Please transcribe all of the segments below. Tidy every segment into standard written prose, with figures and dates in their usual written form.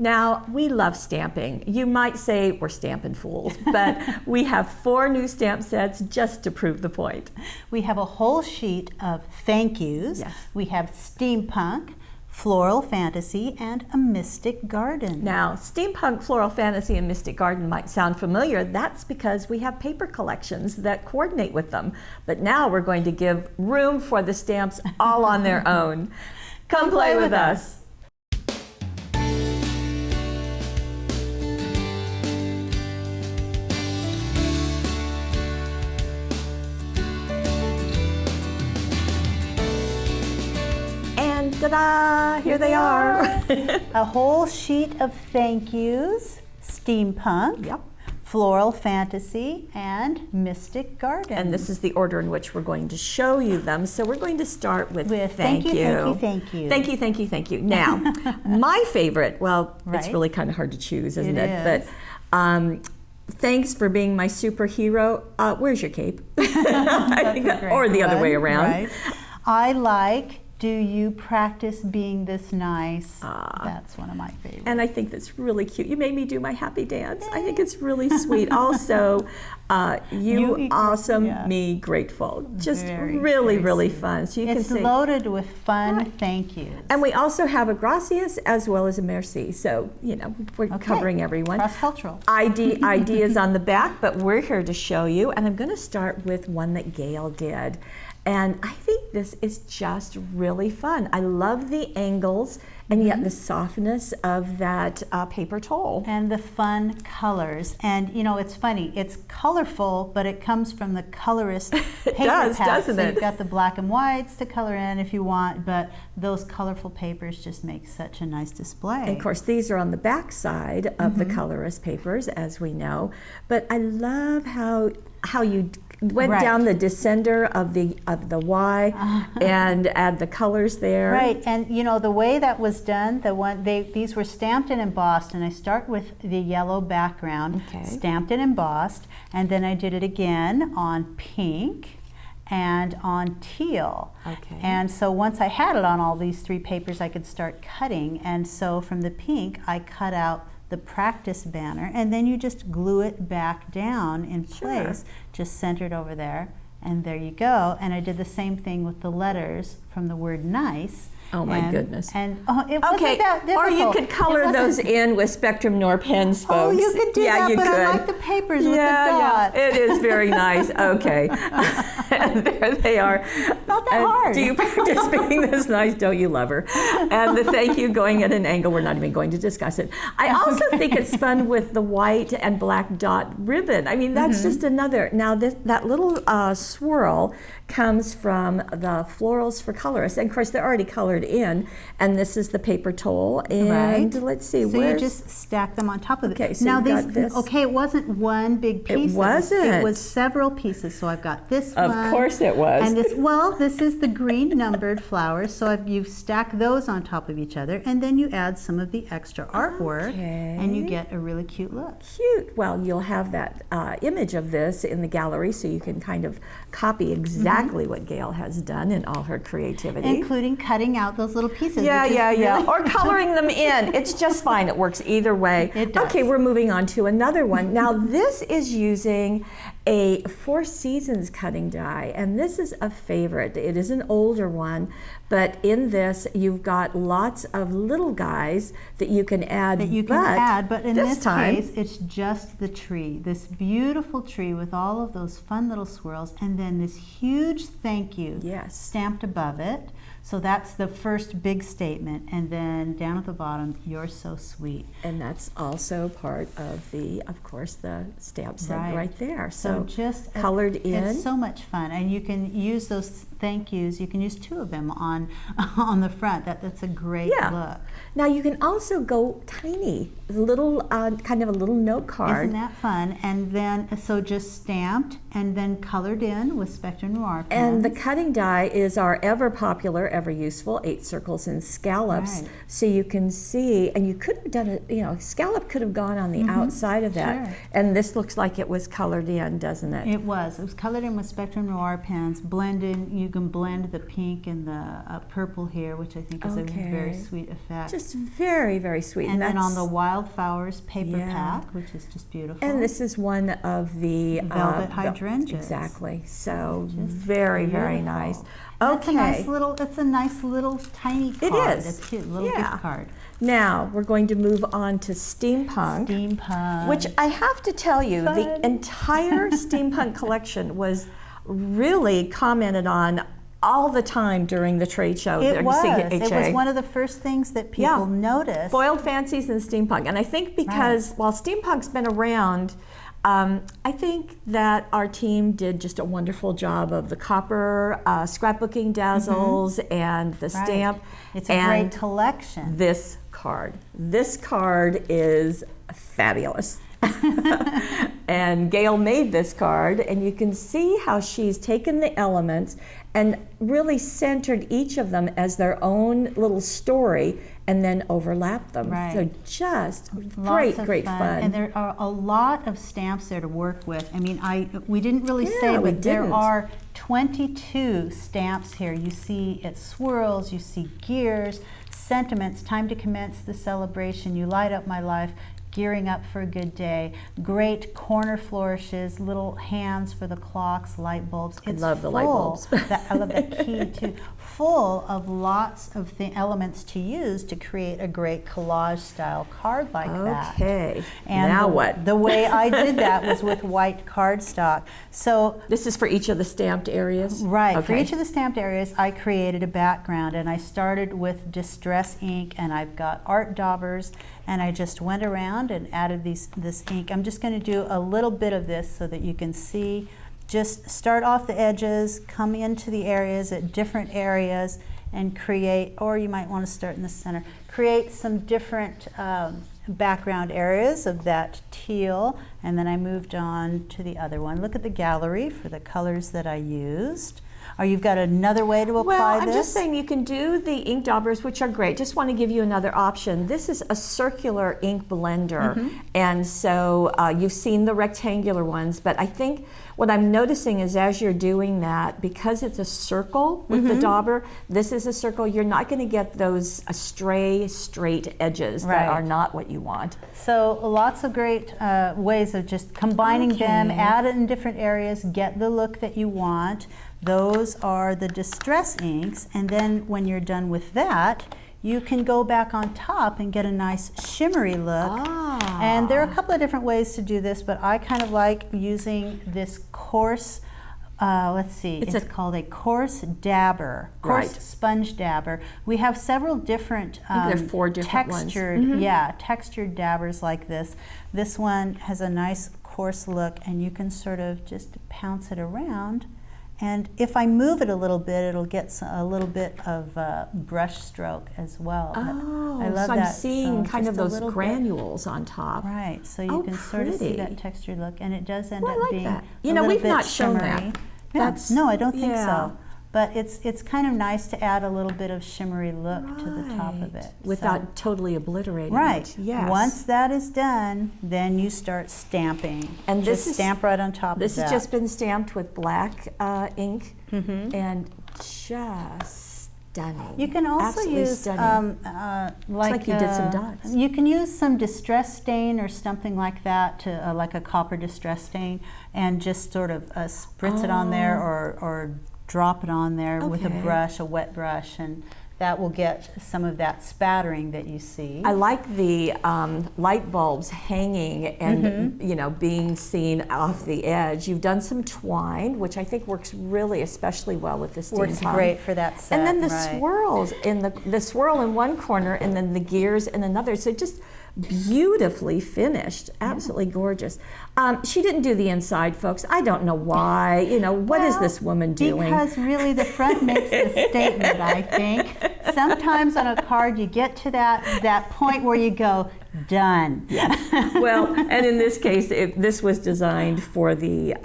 Now, we love stamping. You might say we're stamping fools, but we have 4 new stamp sets just to prove the point. We have a whole sheet of thank yous. Yes. We have Steampunk, Floral Fantasy, and a Mystic Garden. Now, Steampunk, Floral Fantasy, and Mystic Garden might sound familiar. That's because we have paper collections that coordinate with them. But now we're going to give room for the stamps all on their own. Come play with us. Ta-da! Here they are. A whole sheet of thank yous, Steampunk, Yep. Floral Fantasy, and Mystic Garden. And this is the order in which we're going to show you them. So we're going to start with thank you. Thank you, thank you. Thank you, thank you, thank you. Now, my favorite, well, it's Right. really kind of hard to choose, isn't it? It is. But thanks for being my superhero. Where's your cape? I think That's a great or the other one, way around. Right. I like, do you practice being this nice? That's one of my favorites. And I think that's really cute. You made me do my happy dance. I think it's really sweet. Also, you awesome, yeah. me grateful. Just Very, really, very really sweet. fun. So you It's can say, loaded with fun thank yous. and we also have a gracias as well as a merci. So, you know, we're covering everyone. Cross-cultural. ID is on the back, but we're here to show you. And I'm going to start with one that Gail did. And I think this is just really fun. I love the angles and yet the softness of that paper towel. And the fun colors. And you know, it's funny, it's colorful, but it comes from the colorist paper does, pack. doesn't so it? You've got the black and whites to color in if you want, but those colorful papers just make such a nice display. And of course, these are on the back side of the colorist papers, as we know. But I love how you went Right. down the descender of the Y and add the colors there. Right, and you know the way that was done, these were stamped and embossed, and I start with the yellow background, Okay. stamped and embossed, and then I did it again on pink and on teal. Okay. And so once I had it on all these 3 papers, I could start cutting, and so from the pink I cut out the practice banner, and then you just glue it back down in place, just centered over there, and there you go. And I did the same thing with the letters from the word nice. Oh my goodness. And it wasn't that difficult. Or you could color those in with Spectrum Nor pens, folks. Oh, you could do that, you but could. I like the papers with the dots. Yeah, it is very nice. Okay. And there they are. Not that hard. Do you practice being this nice? Don't you love her? And the thank you going at an angle, we're not even going to discuss it. I also think it's fun with the white and black dot ribbon. I mean, that's just another. Now, that little swirl comes from the Florals for Colorists. And of course, they're already colored in. And this is the paper towel. And let's see, so you just stack them on top of it. Okay, so now you've got this. Okay, it wasn't one big piece. It wasn't. It was several pieces. So I've got this one. Of course it was. And this is the green numbered flowers. So you've stacked those on top of each other, and then you add some of the extra artwork, and you get a really cute look. Cute. Well, you'll have that image of this in the gallery, so you can kind of copy exactly what Gail has done in all her creativity. Including cutting out those little pieces. Yeah. Really Or coloring them in. It's just fine. It works either way. It does. Okay, we're moving on to another one. Now, this is using a 4 Seasons cutting die, and this is a favorite. It is an older one, but in this, you've got lots of little guys that you can add. But in this time, case, it's just the tree. This beautiful tree with all of those fun little swirls, and then this huge thank you stamped above it. So that's the first big statement, and then down at the bottom, you're so sweet. And that's also part of course, the stamp set right there. So just colored in. It's so much fun, and you can use those thank yous. You can use 2 of them on the front. That's a great look. Now you can also go tiny little kind of a little note card. Isn't that fun? And then, so just stamped and then colored in with Spectrum Noir pens. And the cutting die is our ever popular, ever useful 8 circles and scallops. Right. So you can see, and you could have done it, you know, scallop could have gone on the outside of that. Sure. And this looks like it was colored in, doesn't it? It was colored in with Spectrum Noir pens. Blended, you can blend the pink and the purple here, which I think is a very sweet effect. Just very, very sweet. And then on the Wildflowers paper pack, which is just beautiful. And this is one of the velvet hydrangeas. Exactly. So very, very nice. Okay. It's a nice little tiny card. It is. It's cute, little gift card. Now we're going to move on to Steampunk. Steampunk. Which I have to tell you, the entire Steampunk collection was really commented on all the time during the trade show. It was one of the first things that people noticed. Foiled fancies and Steampunk. And I think because while Steampunk's been around, I think that our team did just a wonderful job of the copper scrapbooking dazzles and the stamp. It's a great collection. This card. This card is fabulous. And Gail made this card, and you can see how she's taken the elements and really centered each of them as their own little story and then overlap them. So just great fun. And there are a lot of stamps there to work with. I mean, we didn't really say, but there are 22 stamps here. You see it swirls, you see gears, sentiments, time to commence the celebration, you light up my life, gearing up for a good day, great corner flourishes, little hands for the clocks, light bulbs. I love the light bulbs. I love that key too. Full of lots of the elements to use to create a great collage style card like that. Okay. And now what? The way I did that was with white cardstock. So this is for each of the stamped areas? Right. Okay. For each of the stamped areas, I created a background, and I started with distress ink, and I've got art daubers, and I just went around and added this ink. I'm just going to do a little bit of this so that you can see. Just start off the edges, come into the areas at different areas, and create, or you might want to start in the center, create some different background areas of that teal, and then I moved on to the other one. Look at the gallery for the colors that I used. Or you've got another way to apply this? I'm just saying you can do the ink daubers, which are great. Just want to give you another option. This is a circular ink blender, and so you've seen the rectangular ones, but I think what I'm noticing is as you're doing that, because it's a circle with the dauber, this is a circle, you're not going to get those stray, straight edges that are not what you want. So lots of great ways of just combining them, add it in different areas, get the look that you want. Those are the distress inks, and then when you're done with that, you can go back on top and get a nice shimmery look. And there are a couple of different ways to do this, but I kind of like using this coarse, let's see, it's called a coarse dabber, coarse sponge dabber. We have several different, I think there are 4 different textured, ones. Textured dabbers like this. This one has a nice coarse look, and you can sort of just pounce it around. And if I move it a little bit, it'll get a little bit of brush stroke as well. Oh, I love so that. I'm seeing kind of those granules on top. Right, so you can sort of see that textured look, and it does end up being that. You know, we've not shown that. No, I don't think so. But it's kind of nice to add a little bit of shimmery look to the top of it. Without totally obliterating it. Yes. Once that is done, then you start stamping. And this is stamp right on top of that. This has just been stamped with black ink, and just stunning. You can also use like you did some dots. You can use some distress stain or something like that, to like a copper distress stain, and just sort of spritz it on there, or drop it on there with a brush, a wet brush, and that will get some of that spattering that you see. I like the light bulbs hanging and you know, being seen off the edge. You've done some twine, which I think works really especially well with the Steampunk. Works great for that set. And then the swirls in the swirl in one corner, and then the gears in another. So just beautifully finished, absolutely gorgeous. She didn't do the inside, folks. I don't know why. You know, what is this woman doing? Because really the front makes the statement, I think. Sometimes on a card you get to that point where you go, done. Yes. Well, and in this case, this was designed for the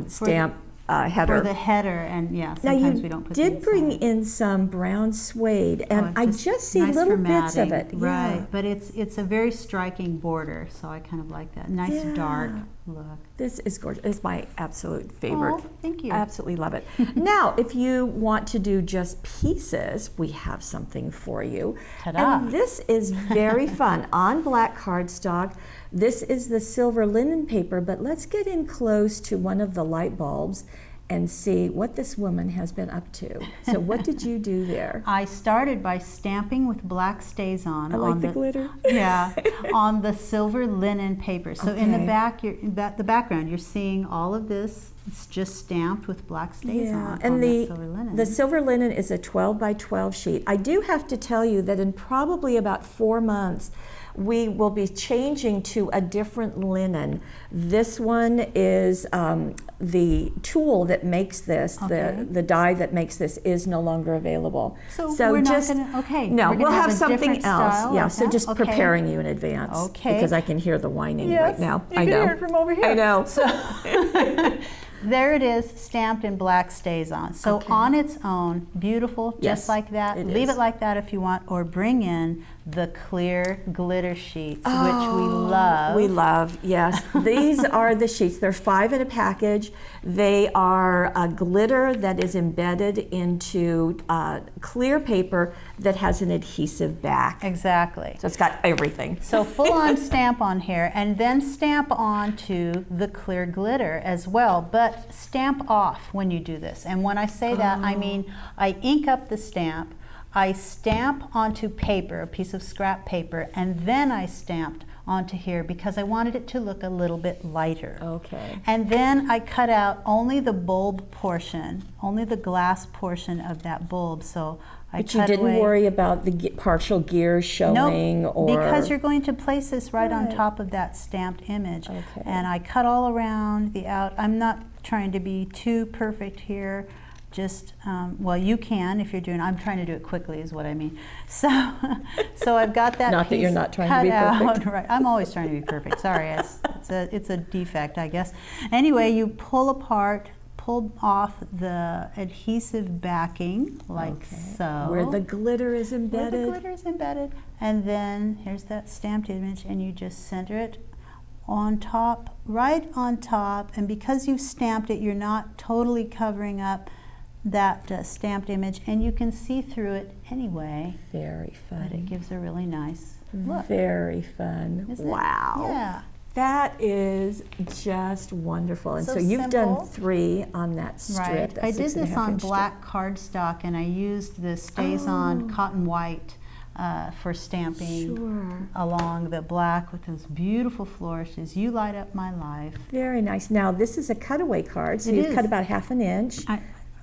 stamp header. For the header, and yeah, sometimes we don't put Now you did bring in some brown suede, and I just see nice little formatting. bits of it. Right, Yeah. but it's a very striking border, so I kind of like that. Nice dark look. This is gorgeous. It's my absolute favorite. Oh, thank you. Absolutely love it. Now, if you want to do just pieces, we have something for you. Ta-da. And this is very fun on black cardstock. This is the silver linen paper, but let's get in close to one of the light bulbs and see what this woman has been up to. So what did you do there? I started by stamping with black StazOn. I like the glitter. Yeah, on the silver linen paper. So in the back, the background, you're seeing all of this. It's just stamped with black StazOn and on that silver linen. The silver linen is a 12 by 12 sheet. I do have to tell you that in probably about 4 months, we will be changing to a different linen. This one is the tool that makes this, the die that makes this is no longer available. So we're just, not going to, no, we're we'll gonna have something else. Yeah, so just okay. preparing you in advance. Okay. Because I can hear the whining Yes, right now. you can hear it from over here. I know. So there it is, stamped in black StazOn. So on its own, beautiful, just like that. Leave it like that if you want, or bring in the clear glitter sheets, which we love. We love, yes. These are the sheets. There's 5 in a package. They are a glitter that is embedded into clear paper that has an adhesive back. Exactly. So it's got everything. So full on stamp on here, and then stamp onto the clear glitter as well, but stamp off when you do this. And when I say that, I mean I ink up the stamp, I stamp onto paper, a piece of scrap paper, and then I stamped onto here because I wanted it to look a little bit lighter. Okay. And then I cut out only the bulb portion, only the glass portion of that bulb. So But you didn't worry about the partial gears showing? Nope, or because you're going to place this right on top of that stamped image. Okay. And I cut all around the out. I'm not trying to be too perfect here. Just, well, you can if you're doing, I'm trying to do it quickly is what I mean. So I've got that Not piece that you're not trying cut to be perfect. out. Right. I'm always trying to be perfect. Sorry, it's a defect, I guess. Anyway, you pull off the adhesive backing, like so. Where the glitter is embedded. Where the glitter is embedded. And then here's that stamped image, and you just center it on top, right on top. And because you've stamped it, you're not totally covering up that stamped image, and you can see through it anyway. Very fun. But it gives a really nice look. Very fun. Isn't it? Wow. Yeah. That is just wonderful. And so you've done 3 on that strip. Right. That I did this on 6.5-inch black cardstock, and I used the StazOn cotton white for stamping along the black with those beautiful flourishes. You light up my life. Very nice. Now this is a cutaway card, so you've cut about 1/2 inch.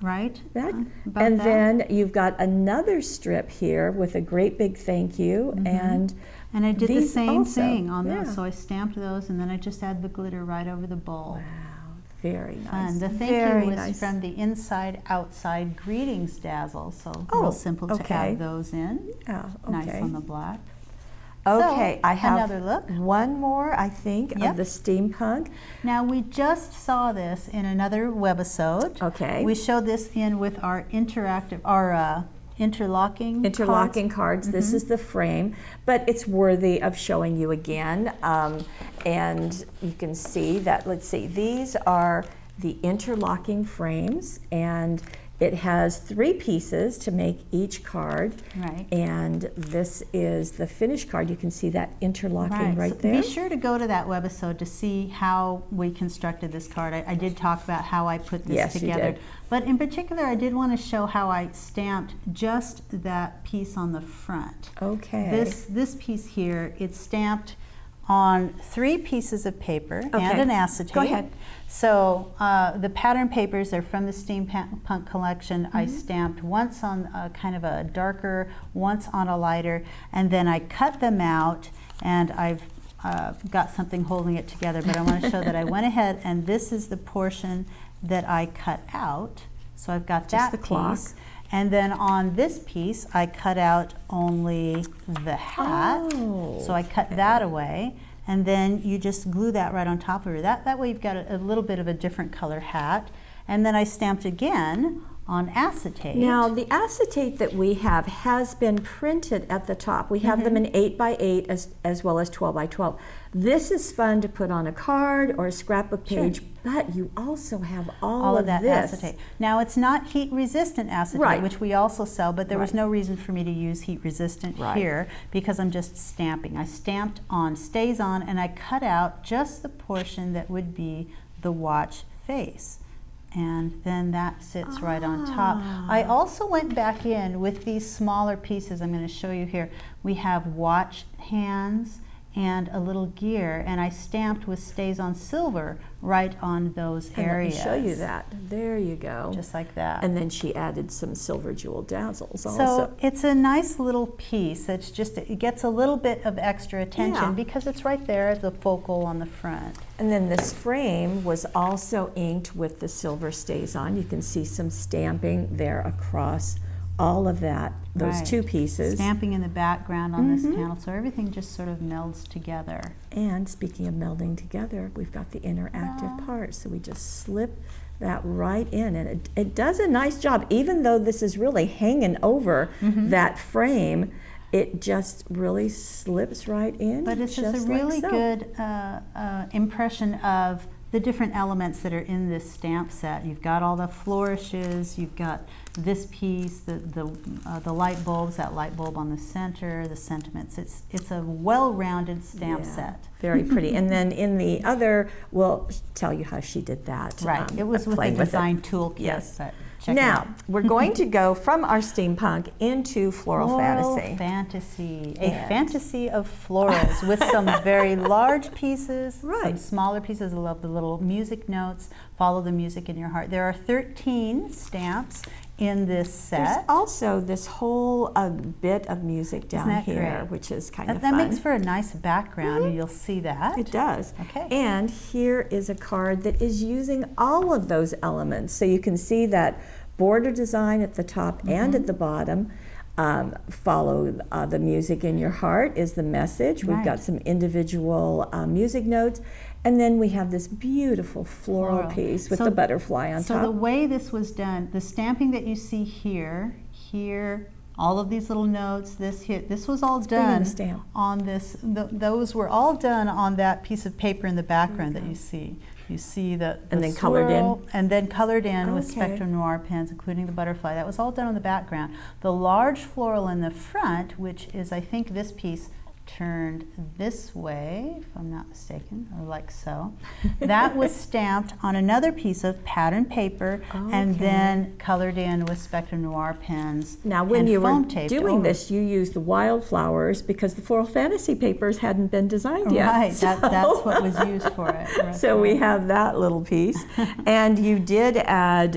Right? And then you've got another strip here with a great big thank you. And I did the same also. thing on those. So I stamped those, and then I just add the glitter right over the bowl. Wow, very nice. Fun. The thank you was from the Inside Outside Greetings Dazzle, so real simple to add those in. Nice on the black. Okay, so, I have another look. One more, I think, of the Steampunk. Now we just saw this in another webisode. Okay. We showed this in with our interlocking cards. This is the frame, but it's worthy of showing you again. And you can see that, let's see, these are the interlocking frames, and it has 3 pieces to make each card. Right. And this is the finished card. You can see that interlocking right there. Be sure to go to that webisode to see how we constructed this card. I did talk about how I put this together. You did. But in particular, I did want to show how I stamped just that piece on the front. Okay. This piece here, it's stamped on 3 pieces of paper and an acetate. Go ahead. So the pattern papers are from the Steampunk collection. I stamped once on kind of a darker, once on a lighter, and then I cut them out and I've got something holding it together, but I want to show that I went ahead and this is the portion that I cut out. So I've got Just that the clock. piece. And then on this piece, I cut out only the hat. Oh, So I cut that away. And then you just glue that right on top of it. That way you've got a little bit of a different color hat. And then I stamped again on acetate. Now, the acetate that we have has been printed at the top. We have them in 8 by 8 as well as 12 by 12. This is fun to put on a card or a scrapbook page, but you also have all of that this. acetate. Now, it's not heat-resistant acetate, Right. which we also sell, but there was Right. no reason for me to use heat-resistant Right. here because I'm just stamping. I stamped on Stays On, and I cut out just the portion that would be the watch face. And then that sits right on top. I also went back in with these smaller pieces. I'm going to show you here. We have watch hands and a little gear, and I stamped with Stays On Silver right on those areas. Let me show you that. There you go. Just like that. And then she added some silver jewel dazzles also. So it's a nice little piece. It's just, it gets a little bit of extra attention because it's right there as a focal on the front. And then this frame was also inked with the silver Stays On. You can see some stamping there across all of that, those Right. two pieces. Stamping in the background on this panel, so everything just sort of melds together. And speaking of melding together, we've got the interactive part. So we just slip that right in, and it does a nice job. Even though this is really hanging over that frame, it just really slips right in. But it's just a really good impression of the different elements that are in this stamp set. You've got all the flourishes, you've got this piece, the light bulbs, that light bulb on the center, the sentiments. It's a well-rounded stamp set. Very pretty. And then in the other, we'll tell you how she did that. Right. It was with the design toolkit. Yes. But check it now, out. we're going to go from our steampunk into floral fantasy. Fantasy. A fantasy of florals with some very large pieces, some Right. smaller pieces. I love the little music notes. Follow the music in your heart. There are 13 stamps in this set. There's also this whole bit of music down that here, great? which is kind of That fun. makes for a nice background, and you'll see that. It does. Okay. And here is a card that is using all of those elements. So you can see that border design at the top and at the bottom. Follow the music in your heart is the message. We've got some individual music notes. And then we have this beautiful floral piece with the butterfly on top. So the way this was done, the stamping that you see here, all of these little notes, this was all done on this. Those were all done on that piece of paper in the background that you see. You see the and then swirl, colored in. and then colored in with Spectrum Noir pens, including the butterfly. That was all done on the background. The large floral in the front, which is I think this piece turned this way, if I'm not mistaken, or like so. That was stamped on another piece of pattern paper and then colored in with Spectrum Noir pens. Now, when and you were foam taped doing over. this, you used the wildflowers because the floral fantasy papers hadn't been designed yet. Right, that's what was used for it. So we have that little piece. And you did add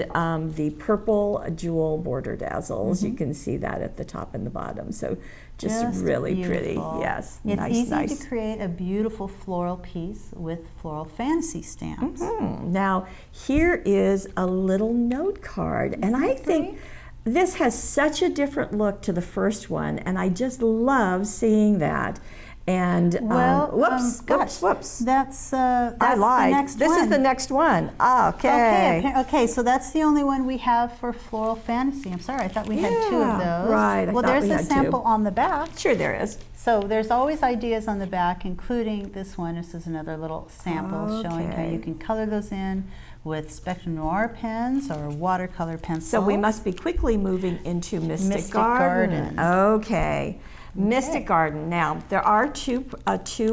the purple jewel border dazzles. You can see that at the top and the bottom. So just really beautiful. pretty. Yes, It's nice, easy nice. to create a beautiful floral piece with floral fantasy stamps. Now, here is a little note card. And I think this has such a different look to the first one. And I just love seeing that. And whoops. That's I lied. the next this one. is the next one. Okay, so that's the only one we have for floral fantasy. I'm sorry, I thought we had two of those. Right, well, there's a sample on the back. Sure there is. So there's always ideas on the back, including this one. This is another little sample showing how you can color those in with Spectrum Noir pens or watercolor pencils. So we must be quickly moving into Mystic Garden. Okay. Mystic Garden. Now, there are two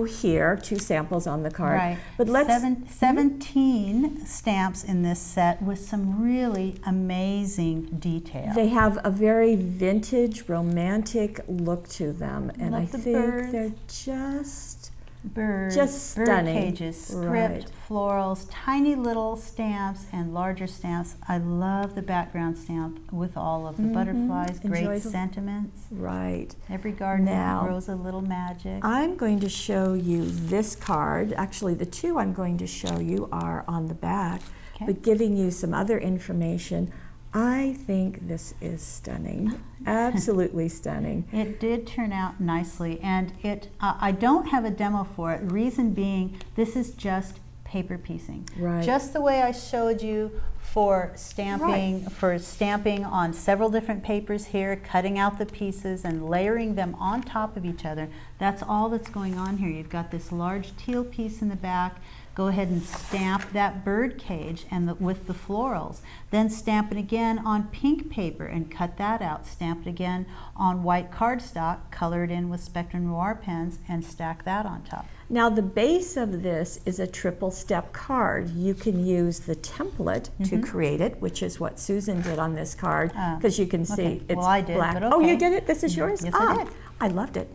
samples on the card. Right. But let's 17 stamps in this set with some really amazing detail. They have a very vintage, romantic look to them, and I Love the think birds. they're just Birds, just bird stunning. cages, script, Right. florals, tiny little stamps and larger stamps. I love the background stamp with all of the butterflies, great Enjoyable. sentiments. Right. Every garden Now, grows a little magic. I'm going to show you this card. Actually, the two I'm going to show you are on the back, Okay. but giving you some other information. I think this is stunning, absolutely stunning. It did turn out nicely, and I don't have a demo for it. Reason being, this is just paper piecing. Right. Just the way I showed you for stamping on several different papers here, cutting out the pieces and layering them on top of each other. That's all that's going on here. You've got this large teal piece in the back. Go ahead and stamp that bird cage and with the florals. Then stamp it again on pink paper and cut that out. Stamp it again on white cardstock, color it in with Spectrum Noir pens, and stack that on top. Now the base of this is a triple step card. You can use the template to create it, which is what Susan did on this card, because you can see okay. it's Well, I did, black. but Oh, okay. you did it? This is yours? Yes, I did. I loved it.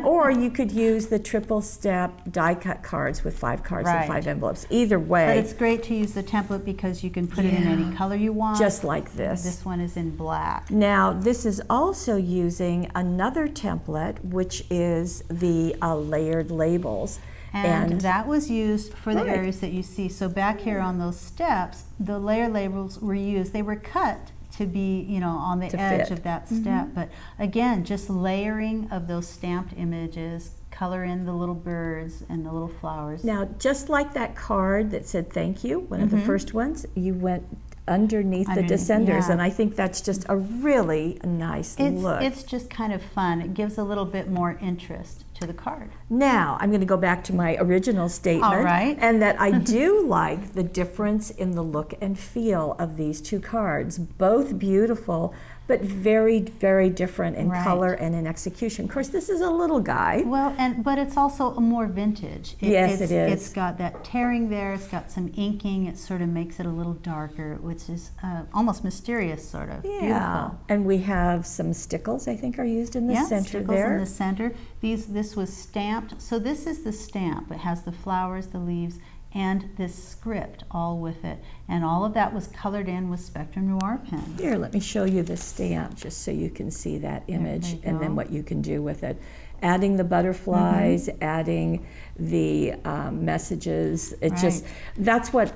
Or you could use the triple step die cut cards with 5 cards and Right. 5 envelopes. Either way, But it's great to use the template because you can put it in any color you want. just like this. This one is in black. Now, this is also using another template, which is the layered labels. And that was used for the Right. areas that you see. So back here on those steps, the layer labels were used. They were cut to be, you know, on the To edge fit. of that step. But again, just layering of those stamped images, color in the little birds and the little flowers. Now, just like that card that said thank you, one of the first ones, you went underneath the descenders, yeah. and I think that's just a really nice look. It's just kind of fun. It gives a little bit more interest to the card. Now, I'm going to go back to my original statement, All right. and that I do like the difference in the look and feel of these two cards. Both beautiful, but very, very different in Right. color and in execution. Of course, this is a little guy. Well, but it's also a more vintage. Yes, it is. It's got that tearing there. It's got some inking. It sort of makes it a little darker, which is almost mysterious, sort of. Yeah, Beautiful. and we have some stickles, I think, are used in the Yeah, center stickles there. in the center. This was stamped. So this is the stamp. It has the flowers, the leaves, and this script all with it. And all of that was colored in with Spectrum Noir pen. Here, let me show you the stamp just so you can see that image you and then go. what you can do with it. Adding the butterflies, adding the messages. It just, that's what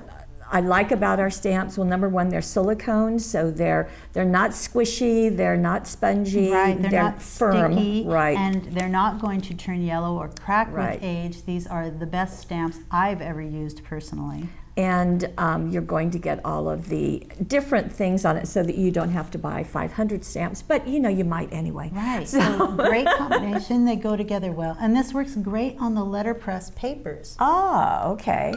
I like about our stamps. Well, number one, they're silicone, so they're not squishy, they're not spongy, Right, they're not firm. sticky, Right. and they're not going to turn yellow or crack Right. with age. These are the best stamps I've ever used personally. And you're going to get all of the different things on it so that you don't have to buy 500 stamps, but you know, you might anyway. Right, so great combination. They go together well. And this works great on the letterpress papers. Ah, okay.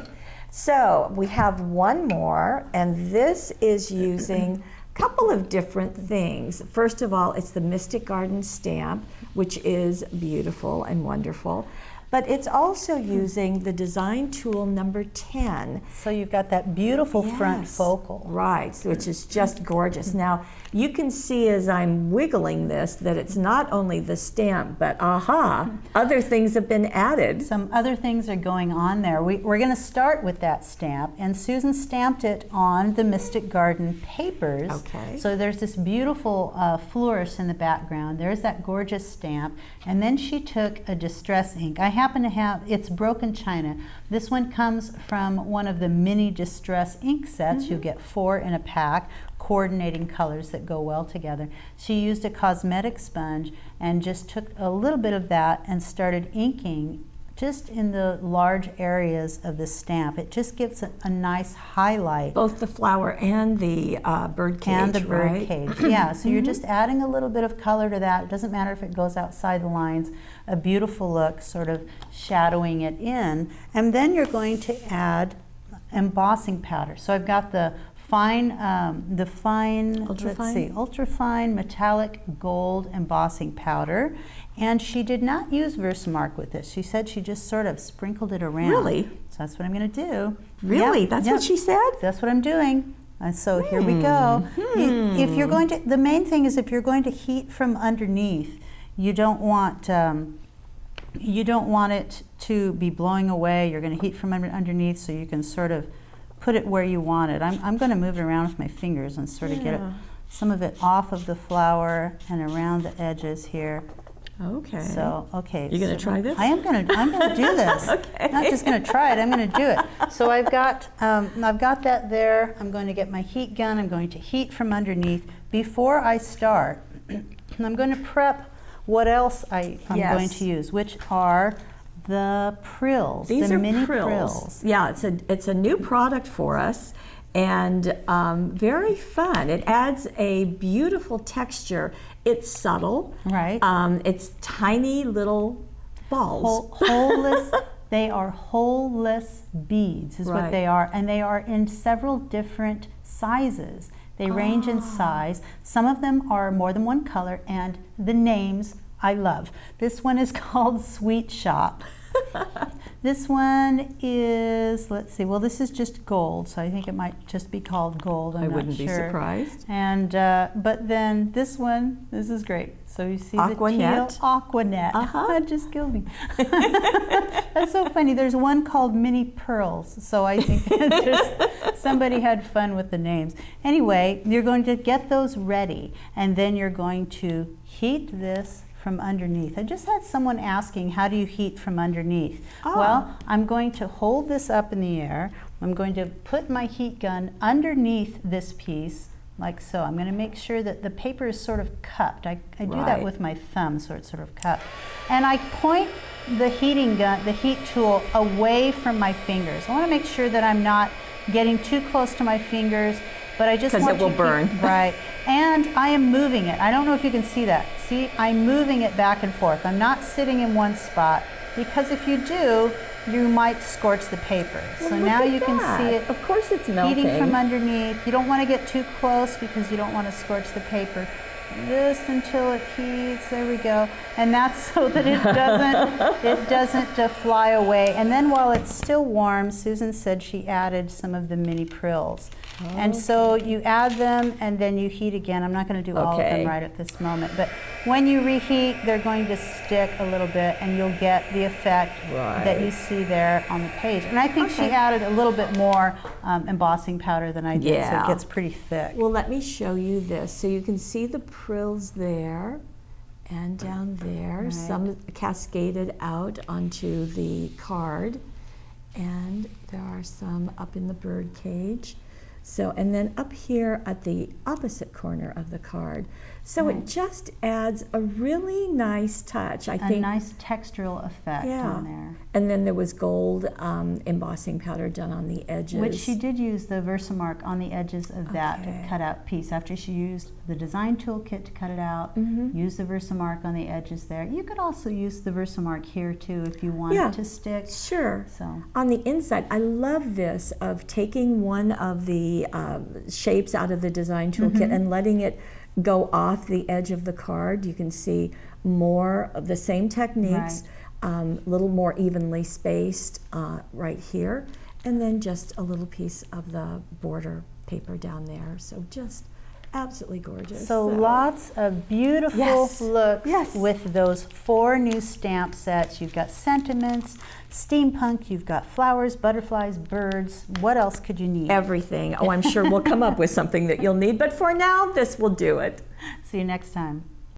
So we have one more, and this is using a couple of different things. First of all, it's the Mystic Garden stamp, which is beautiful and wonderful. But it's also using the design tool number 10. So you've got that beautiful front Yes, focal. Right, so which is just gorgeous. Now, you can see as I'm wiggling this that it's not only the stamp, but other things have been added. Some other things are going on there. We're going to start with that stamp, and Susan stamped it on the Mystic Garden papers. Okay. So there's this beautiful flourish in the background. There's that gorgeous stamp, and then she took a distress ink. I happen to have, it's broken china. This one comes from one of the mini distress ink sets. You get 4 in a pack, coordinating colors that go well together. She used a cosmetic sponge and just took a little bit of that and started inking just in the large areas of the stamp. It just gives a nice highlight. Both the flower and the bird cage, And the bird right? cage, yeah. So you're just adding a little bit of color to that. It doesn't matter if it goes outside the lines. A beautiful look, sort of shadowing it in. And then you're going to add embossing powder. So I've got the fine, ultra fine metallic gold embossing powder. And she did not use Versamark with this. She said she just sort of sprinkled it around. Really? So that's what I'm going to do. Really? Yep, That's yep. what she said? That's what I'm doing. And so here we go. If you're going to, the main thing is if you're going to heat from underneath, you don't want you don't want it to be blowing away. You're going to heat from underneath, so you can sort of put it where you want it. I'm going to move it around with my fingers and sort of get some of it off of the flower and around the edges here. Okay. So, okay. You going to try this? I'm going to do this. Okay. I'm not just going to try it, I'm going to do it. So I've got that there. I'm going to get my heat gun. I'm going to heat from underneath. Before I start, I'm going to prep what else I'm going to use, which are the prills. These the are mini prills. Yeah, it's a new product for us, and very fun. It adds a beautiful texture. It's subtle. Right. It's tiny little balls. Holeless. They are holeless beads is what they are, and they are in several different sizes. They range in size. Some of them are more than one color, and the names I love. This one is called Sweet Shop. This one is, let's see, well, this is just gold, so I think it might just be called gold. I wouldn't be surprised. And but then this one, this is great. So you see the teal Aquanet. That just killed me. That's so funny. There's one called Mini Pearls, so I think somebody had fun with the names. Anyway, you're going to get those ready, and then you're going to heat this from underneath. I just had someone asking, how do you heat from underneath? Well, I'm going to hold this up in the air. I'm going to put my heat gun underneath this piece, like so. I'm going to make sure that the paper is sort of cupped. I do that with my thumb, so it's sort of cupped. And I point the heating gun, the heat tool, away from my fingers. I want to make sure that I'm not getting too close to my fingers, but I just want to because it will burn. Right. And I am moving it. I don't know if you can see that. See, I'm moving it back and forth. I'm not sitting in one spot, because if you do, you might scorch the paper. Well, so now you can see it. Of course it's melting. Heating from underneath. You don't want to get too close because you don't want to scorch the paper. Just until it heats. There we go. And that's so that it doesn't fly away. And then while it's still warm, Susan said she added some of the mini prills. And so you add them and then you heat again. I'm not going to do all of them right at this moment, but when you reheat, they're going to stick a little bit, and you'll get the effect that you see there on the page. And I think she added a little bit more embossing powder than I did, so it gets pretty thick. Well, let me show you this. So you can see the prills there and down there, some cascaded out onto the card, and there are some up in the bird cage. So, and then up here at the opposite corner of the card. So it just adds a really nice touch, I think. A nice textural effect on there. And then there was gold embossing powder done on the edges. Which she did use the Versamark on the edges of that cut-out piece. After she used the design toolkit to cut it out, use the Versamark on the edges there. You could also use the Versamark here too if you want it to stick. Sure. So on the inside, I love this of taking one of the shapes out of the design toolkit and letting it go off the edge of the card. You can see more of the same techniques, a little more evenly spaced right here, and then just a little piece of the border paper down there. So just absolutely gorgeous. So lots of beautiful looks with those 4 new stamp sets. You've got sentiments, steampunk, you've got flowers, butterflies, birds. What else could you need? Everything. Oh, I'm sure we'll come up with something that you'll need, but for now, this will do it. See you next time.